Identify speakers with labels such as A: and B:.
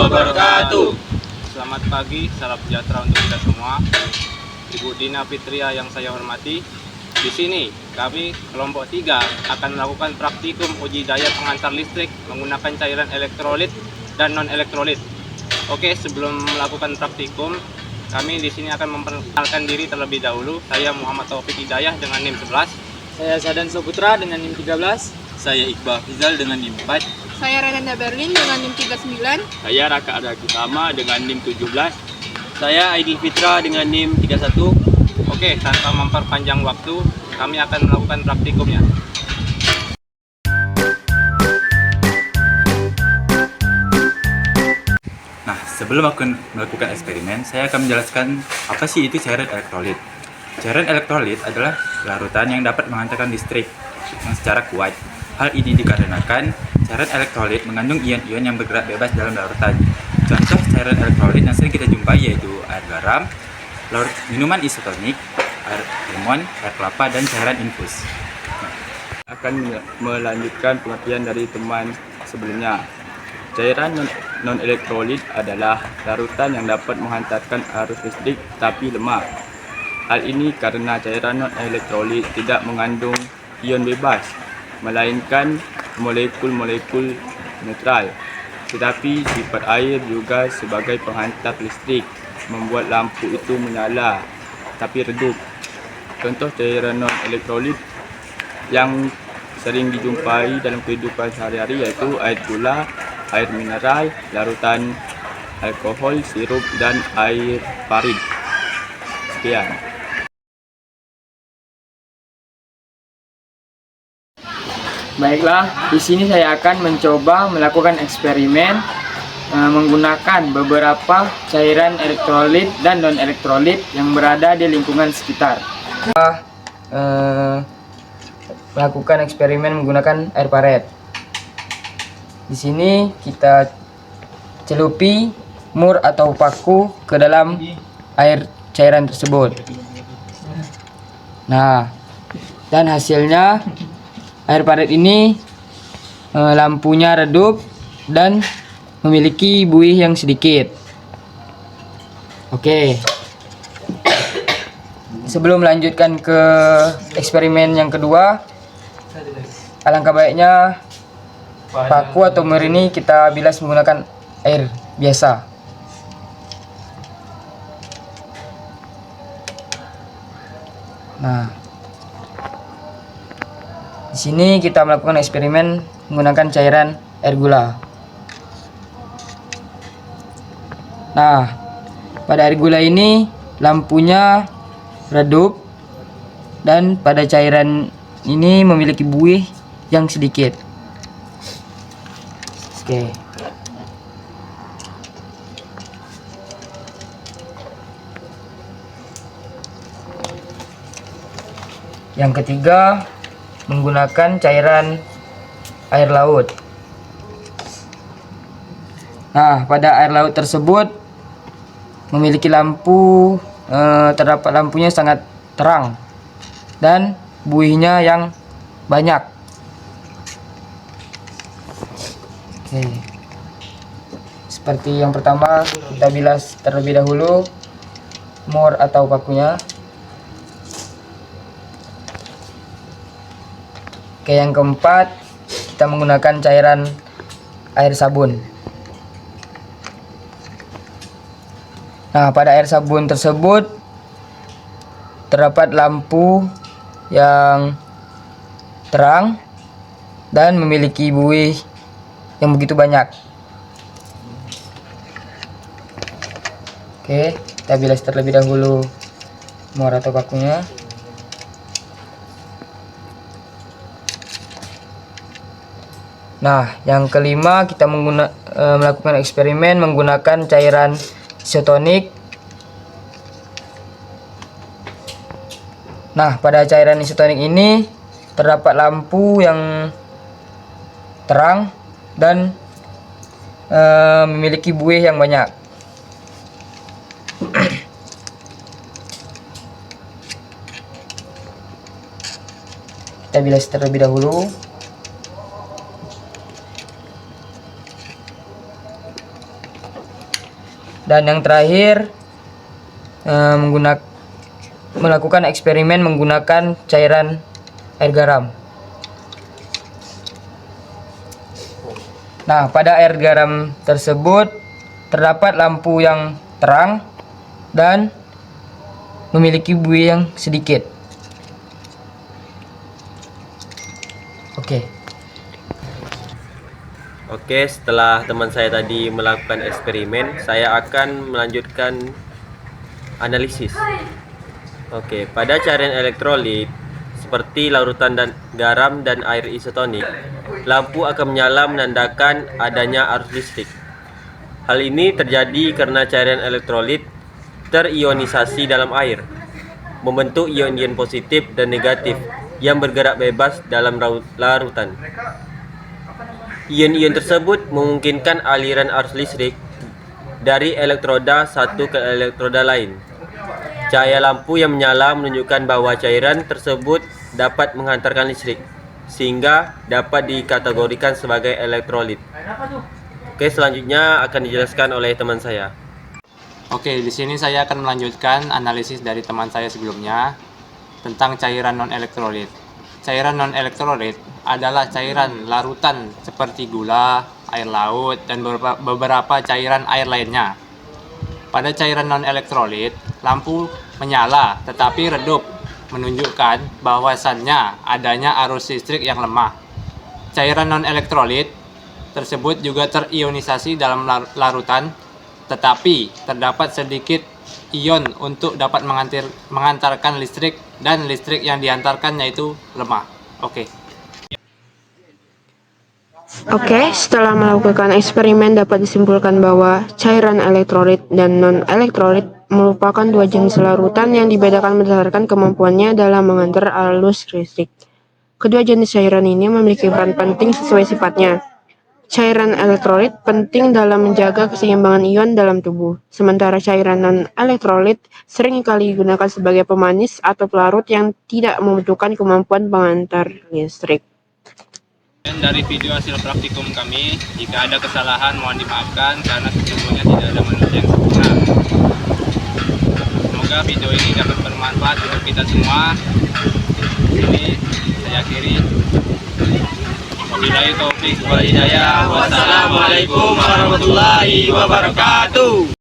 A: wabarakatuh.
B: Selamat pagi, salam sejahtera untuk kita semua. Ibu Dina Fitria yang saya hormati, di sini kami kelompok 3 akan melakukan praktikum uji daya pengantar listrik menggunakan cairan elektrolit dan non-elektrolit. Oke, sebelum melakukan praktikum, kami di sini akan memperkenalkan diri terlebih dahulu. Saya Muhammad Taufik Hidayah dengan NIM 11.
C: Saya Sadan Soputra dengan NIM 13.
A: Saya Iqbal Fizal dengan NIM 4.
D: Saya Renanda Berlin dengan NIM 39.
A: Saya Raka Adaki Sama dengan NIM 17. Saya Aidil Fitra dengan NIM 31.
B: Oke, tanpa memperpanjang waktu, kami akan melakukan praktikumnya.
E: Nah, sebelum aku melakukan eksperimen, saya akan menjelaskan apa sih itu cairan elektrolit. Cairan elektrolit adalah larutan yang dapat menghantarkan listrik yang secara kuat. Hal ini dikarenakan cairan elektrolit mengandung ion-ion yang bergerak bebas dalam larutan. Contoh cairan elektrolit yang sering kita jumpai yaitu air garam, minuman isotonik, air lemon, air kelapa, dan cairan infus.
F: Akan melanjutkan pengertian dari teman sebelumnya. Cairan non-elektrolit adalah larutan yang dapat menghantarkan arus listrik tapi lemah. Hal ini karena cairan non-elektrolit tidak mengandung ion bebas, melainkan molekul-molekul netral. Tetapi sifat air juga sebagai penghantar listrik, membuat lampu itu menyala tapi redup. Contoh cairan non-elektrolit yang sering dijumpai dalam kehidupan sehari-hari yaitu air gula, air mineral, larutan alkohol, sirup, dan air parit. Sekian.
C: Baiklah, di sini saya akan mencoba melakukan eksperimen menggunakan beberapa cairan elektrolit dan non-elektrolit yang berada di lingkungan sekitar. Melakukan eksperimen menggunakan air paret. Di sini kita celupi mur atau paku ke dalam air cairan tersebut. Nah, dan hasilnya air paret ini lampunya redup dan memiliki buih yang sedikit. Oke. Sebelum melanjutkan ke eksperimen yang kedua, alangkah baiknya paku atau mur ini kita bilas menggunakan air biasa. Nah, di sini kita melakukan eksperimen menggunakan cairan air gula. Nah, pada air gula ini lampunya redup dan pada cairan ini memiliki buih yang sedikit. Oke. Yang ketiga, menggunakan cairan air laut. Nah, pada air laut tersebut memiliki lampu, terdapat lampunya sangat terang dan buihnya yang banyak. Oke. Seperti yang pertama, kita bilas terlebih dahulu mur atau pakunya. Oke, yang keempat, kita menggunakan cairan air sabun. Nah, pada air sabun tersebut terdapat lampu yang terang dan memiliki buih yang begitu banyak. Oke, kita bilas terlebih dahulu mur atau pakunya. Nah, yang kelima, kita melakukan eksperimen menggunakan cairan isotonik. Nah, pada cairan isotonik ini terdapat lampu yang terang dan memiliki buih yang banyak. Kita bilas terlebih dahulu. Dan yang terakhir melakukan eksperimen menggunakan cairan air garam. Nah, pada air garam tersebut terdapat lampu yang terang dan memiliki buih yang sedikit.
A: Oke, setelah teman saya tadi melakukan eksperimen, saya akan melanjutkan analisis. Oke, pada cairan elektrolit seperti larutan dan garam dan air isotonik, lampu akan menyala menandakan adanya arus listrik. Hal ini terjadi karena cairan elektrolit terionisasi dalam air, membentuk ion-ion positif dan negatif yang bergerak bebas dalam larutan. Ion-ion tersebut memungkinkan aliran arus listrik dari elektroda satu ke elektroda lain. Cahaya lampu yang menyala menunjukkan bahwa cairan tersebut dapat menghantarkan listrik, sehingga dapat dikategorikan sebagai elektrolit. Oke, selanjutnya akan dijelaskan oleh teman saya.
B: Oke, di sini saya akan melanjutkan analisis dari teman saya sebelumnya tentang cairan non-elektrolit. Cairan non-elektrolit adalah cairan larutan seperti gula, air laut, dan beberapa cairan air lainnya. Pada cairan non-elektrolit, lampu menyala tetapi redup, menunjukkan bahwasannya adanya arus listrik yang lemah. Cairan non-elektrolit tersebut juga terionisasi dalam larutan, tetapi terdapat sedikit ion untuk dapat mengantarkan listrik, dan listrik yang diantarkan yaitu lemah. Oke,
G: setelah melakukan eksperimen dapat disimpulkan bahwa cairan elektrolit dan non-elektrolit merupakan dua jenis larutan yang dibedakan berdasarkan kemampuannya dalam mengantar arus listrik. Kedua jenis cairan ini memiliki peran penting sesuai sifatnya. Cairan elektrolit penting dalam menjaga keseimbangan ion dalam tubuh, sementara cairan non-elektrolit seringkali digunakan sebagai pemanis atau pelarut yang tidak membutuhkan kemampuan pengantar listrik.
B: dan dari video hasil praktikum kami, jika ada kesalahan mohon dimaafkan karena sesungguhnya tidak ada manusia yang sempurna. Semoga video ini dapat bermanfaat untuk kita semua. Ini saya akhiri. Wabillahi taufiq wal hidayah. Wassalamualaikum warahmatullahi wabarakatuh.